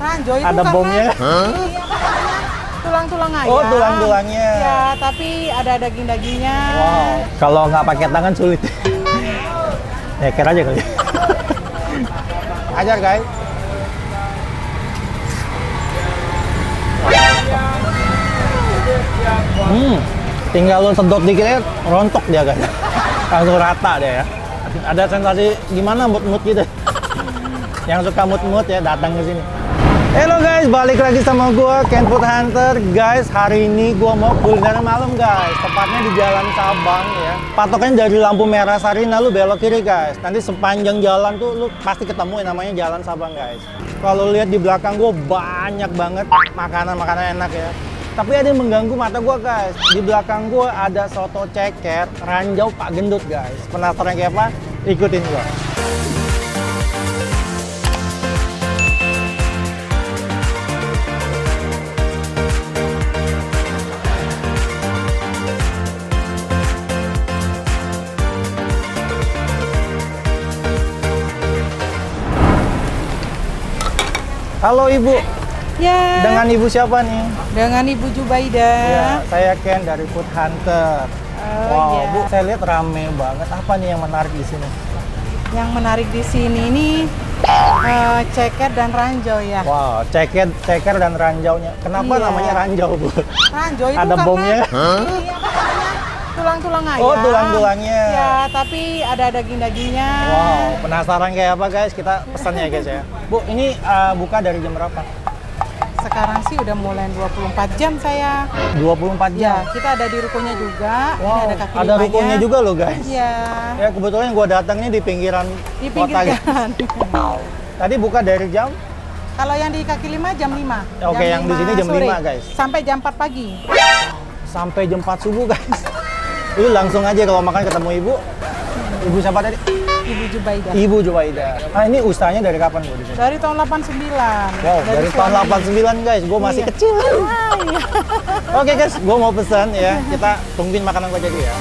Ranjau itu Ada karena bomnya. iya, makanya tulang-tulang ayam. Oh, tulang-tulangnya. Ya, tapi ada daging-dagingnya. Wow. Kalau nggak pakai tangan sulit. Ya, kira aja kali. Ajar, guys. Tinggal lo sedot dikit ya, rontok dia guys. Langsung rata dia ya. Ada sensasi gimana mood-mood gitu. Yang suka mood-mood ya datang ke sini. Halo guys, balik lagi sama gua Ken Food Hunter. Guys, hari ini gua mau kuliner malam guys. Tepatnya di Jalan Sabang ya. Patokannya dari lampu merah Sarina lu belok kiri guys. Nanti sepanjang jalan tuh lu pasti ketemu yang namanya Jalan Sabang guys. Kalau lihat di belakang gua banyak banget makanan-makanan enak ya. Tapi ada yang mengganggu mata gua guys. Di belakang gua ada soto ceker ranjau Pak Gendut guys. Penasaran kayak apa? Ikutin gua. Halo Ibu, Ya. dengan Ibu siapa nih? Dengan Ibu Jubaida. Ya, saya Ken dari Food Hunter. Oh, Wow, iya. Bu, saya lihat rame banget. Apa nih yang menarik di sini? Yang menarik di sini ini ceker dan ranjau ya. Wow, ceker dan ranjaunya. Kenapa Iya. namanya ranjau, Bu? Ranjau itu Ada karena bomnya? iya, makanya tulang-tulang ayam. Oh, tulang-tulangnya. Ya, tapi ada daging-dagingnya. Wow, penasaran kayak apa guys? Kita pesan ya guys ya. Bu, ini buka dari jam berapa? Sekarang sih udah mulai 24 jam saya. 24 Ya, jam. kita ada di rukonya juga. Ini Wow, ada kaki ada limanya. rukonya juga loh guys. Iya. Ya, kebetulan gua datangnya di pinggiran Di kota. pinggir Guys. jalan. Tadi buka dari jam? Kalau yang di kaki lima jam 5. Oke, yang di sini jam 5, guys. Sampai jam 4 pagi. Sampai jam 4 subuh guys. Lu langsung aja kalau makan ketemu ibu. Ibu siapa tadi? Ibu Jubaida. Ibu Jubaida. Ah, ini usahanya dari kapan Bu di sini? Dari tahun 89. Wow, dari tahun 89 guys. Gue masih Iya. kecil. Ah, iya. Oke guys, gue mau pesan ya. Kita tungguin makanan gue jadi ya.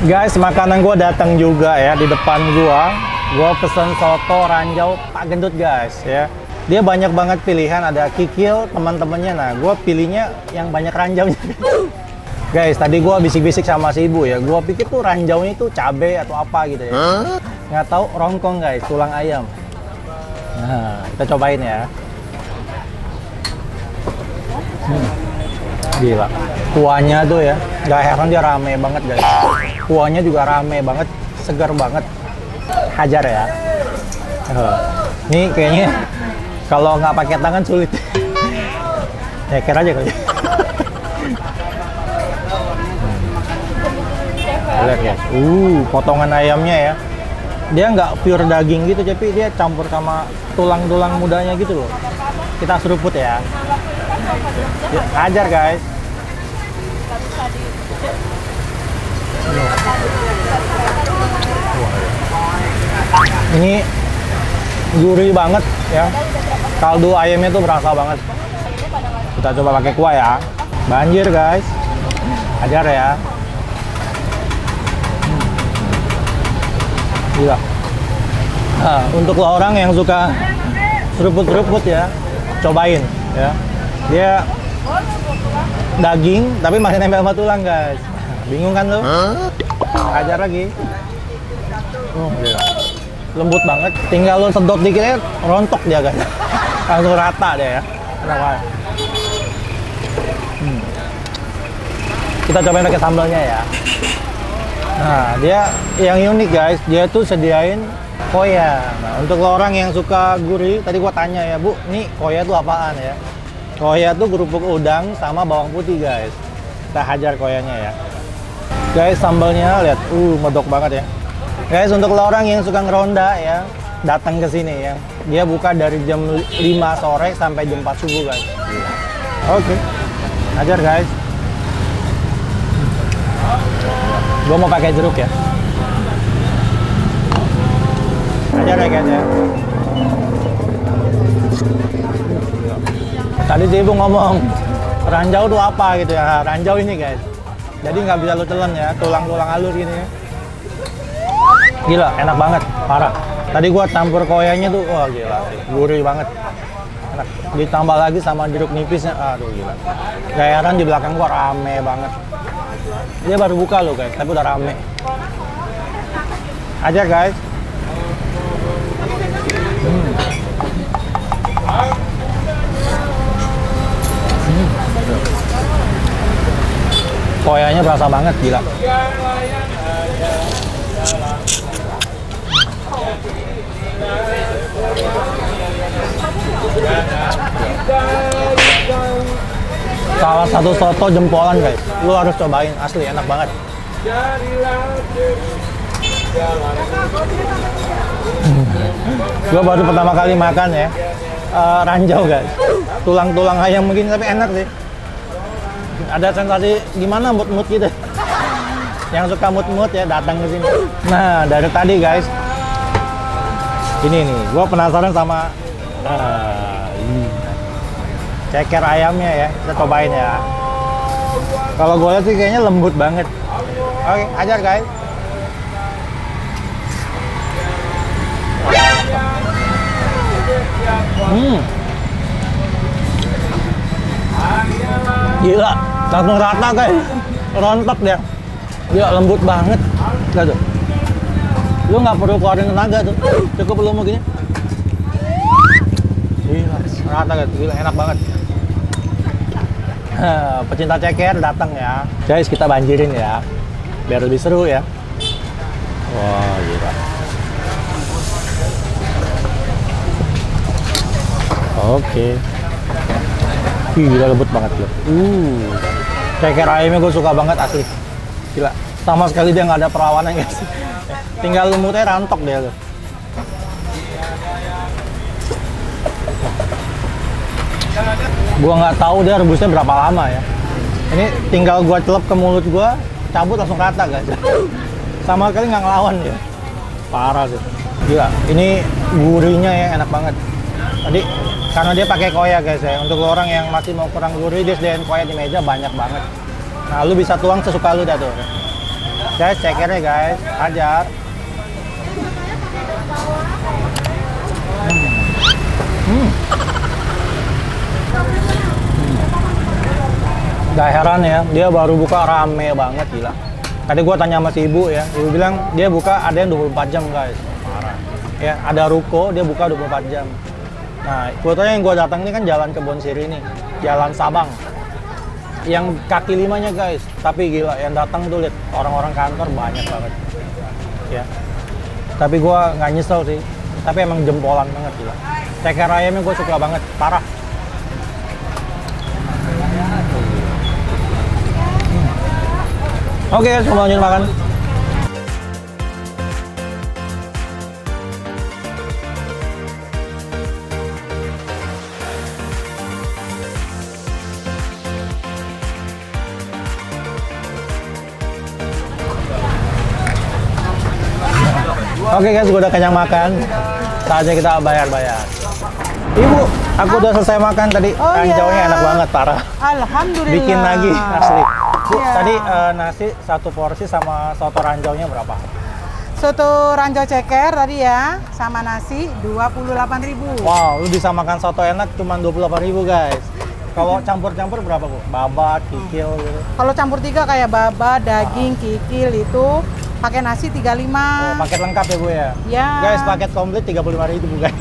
Guys, makanan gue datang juga ya di depan gue. Gue pesen soto ranjau Pak Gendut guys ya. Dia banyak banget pilihan, ada kikil teman-temannya. Nah, gue pilihnya yang banyak ranjaunya. Guys, tadi gue bisik-bisik sama si ibu ya. Gue pikir tuh ranjaunya itu cabe atau apa gitu ya. Nggak tahu rongkong guys, tulang ayam. Nah, kita cobain ya. Gila, kuahnya tuh ya, nggak heran dia rame banget guys. Kuahnya juga rame banget, segar banget. Hajar ya. Ini kayaknya kalau nggak pakai tangan sulit. Ya kira aja kali. Lihat guys, potongan ayamnya ya. Dia nggak pure daging gitu, tapi dia campur sama tulang-tulang mudanya gitu loh. Kita seruput ya. Ya, ajar guys. Ini gurih banget ya. Kaldu ayamnya tuh berasa banget. Kita coba pakai kuah ya. Banjir guys. Ajar ya. Gila. Nah, untuk lo orang yang suka seruput-seruput ya, cobain ya. Dia daging tapi masih nempel sama tulang guys. Bingung kan lo? Ajar lagi. Gila. Lembut banget. Tinggal lo sedot dikit ya, rontok dia guys. Langsung rata dia ya. Enak banget. Kita cobain pakai sambalnya ya. Nah, dia yang unik guys, dia tuh sediain koya. Nah, untuk lo orang yang suka gurih, tadi gua tanya ya, Bu, nih koya tuh apaan ya? Koya tuh kerupuk udang sama bawang putih guys. Kita hajar koyanya ya. Guys, sambalnya lihat, medok banget ya. Guys, untuk lo orang yang suka ngeronda ya, datang ke sini ya. Dia buka dari jam 5 sore sampai jam 4 subuh guys. Oke. Hajar guys. Gue mau pakai jeruk ya. Ajar ya guys ya. Tadi si ibu ngomong ranjau tuh apa gitu ya. Ranjau ini guys, jadi nggak bisa lu telan ya, tulang-tulang halus gini ya. Gila, enak banget, parah. Tadi gua campur koyanya tuh, wah gila sih, gurih banget. Enak. Ditambah lagi sama jeruk nipisnya, aduh gila. Gak heran di belakang gua rame banget. Dia baru buka loh guys, tapi udah rame. Aja guys. Koyanya berasa banget, gila. Salah satu soto jempolan guys, lu harus cobain, asli enak banget. Gue baru pertama kali makan ya, ranjau guys, tulang-tulang ayam begini tapi enak sih. Ada sensasi gimana mood gitu. Yang suka mood ya datang ke sini. Nah dari tadi guys, ini nih, gue penasaran sama ceker ayamnya ya, kita cobain ya. Kalau gue lihat sih kayaknya lembut banget. Oke, ajar guys. Gila, langsung rata guys, rontok dia. Gila, lembut banget. Lihat tuh. Lu nggak perlu keluarin tenaga tuh, cukup lu mau gini. Gila, rata guys, gila enak banget. Pecinta ceker datang ya. Guys, kita banjirin ya, biar lebih seru ya. Wah, gila. Oke. Gila, lembut banget loh. Ceker ayamnya gue suka banget asli. Gila, sama sekali dia nggak ada perawanan guys. Tinggal lembutnya rantok dia loh. Gua nggak tahu dia rebusnya berapa lama ya. Ini tinggal gua celup ke mulut gua, cabut langsung rata guys. Sama sekali nggak ngelawan dia. Parah sih. Gila, ini gurihnya ya enak banget. Tadi karena dia pakai koya guys ya. Untuk orang yang masih mau kurang gurih, dia sediain koya di meja banyak banget. Nah, lu bisa tuang sesuka lu dah tuh. Guys, cekernya guys, ajar. Gak heran ya, dia baru buka rame banget, gila. Tadi gua tanya sama si ibu ya, ibu bilang dia buka ada yang 24 jam guys. Parah. Ya, ada ruko dia buka 24 jam. Nah, fotonya yang gua datang ini kan jalan Kebon Siri nih, jalan Sabang. Yang kaki limanya guys, tapi gila yang datang tuh lihat orang-orang kantor banyak banget. Ya. Tapi gua nggak nyesel sih, tapi emang jempolan banget gila. Ceker ayamnya gua suka banget, parah. Oke guys, mau lanjut makan. Oke guys, gue udah kenyang makan. Saatnya kita bayar-bayar. Ibu, aku udah selesai makan tadi. Ranjaunya enak banget, parah. Alhamdulillah. Bikin lagi, asli. Bu, Iya. tadi nasi satu porsi sama soto ranjaunya berapa? Soto ranjau ceker tadi ya, sama nasi 28.000. Wow, lu bisa makan soto enak cuma 28.000 guys. Kalau campur-campur berapa bu? Babat, kikil gitu. Kalau campur tiga kayak baba, daging, kikil itu pakai nasi 35. Oh, paket lengkap ya bu ya? Ya. Guys, paket komplit 35.000 bu guys.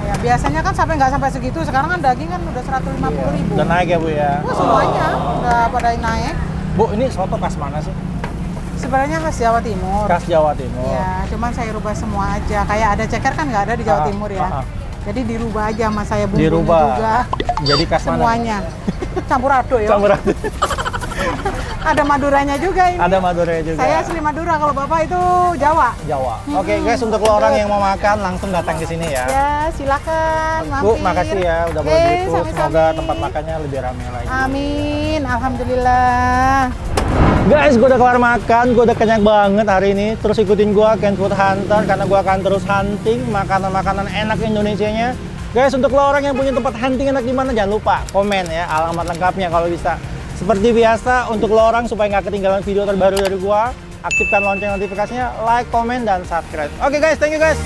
Ya, biasanya kan nggak sampai segitu, sekarang kan daging kan udah 150.000. Udah naik ya bu ya? Oh, semuanya udah pada naik. Bu, ini soto khas mana sih? Sebenarnya khas Jawa Timur. Khas Jawa Timur. Ya, cuman saya rubah semua aja. Kayak ada ceker kan nggak ada di Jawa Timur ya. Jadi dirubah aja sama saya bumbunya Dirubah. juga. Jadi khas mana? Semuanya. Campur aduk ya. Campur aduk. Ada Maduranya juga ini. Ada Madura juga. Saya asli Madura, kalau Bapak itu Jawa. Jawa. Oke guys, untuk lo orang yang mau makan langsung datang ke sini ya. Ya, silakan mampir. Bu, makasih ya udah boleh Oke, gitu. sami-sami. Semoga tempat makannya lebih ramai lagi. Amin, alhamdulillah. Guys, gue udah kelar makan, gue udah kenyang banget hari ini. Terus ikutin gue Ken Food Hunter karena gue akan terus hunting makanan-makanan enak Indonesianya Guys, untuk lo orang yang punya tempat hunting enak di mana, jangan lupa komen ya alamat lengkapnya kalau bisa. Seperti biasa, untuk lo orang supaya nggak ketinggalan video terbaru dari gua, aktifkan lonceng notifikasinya, like, komen, dan subscribe. Oke guys, thank you guys.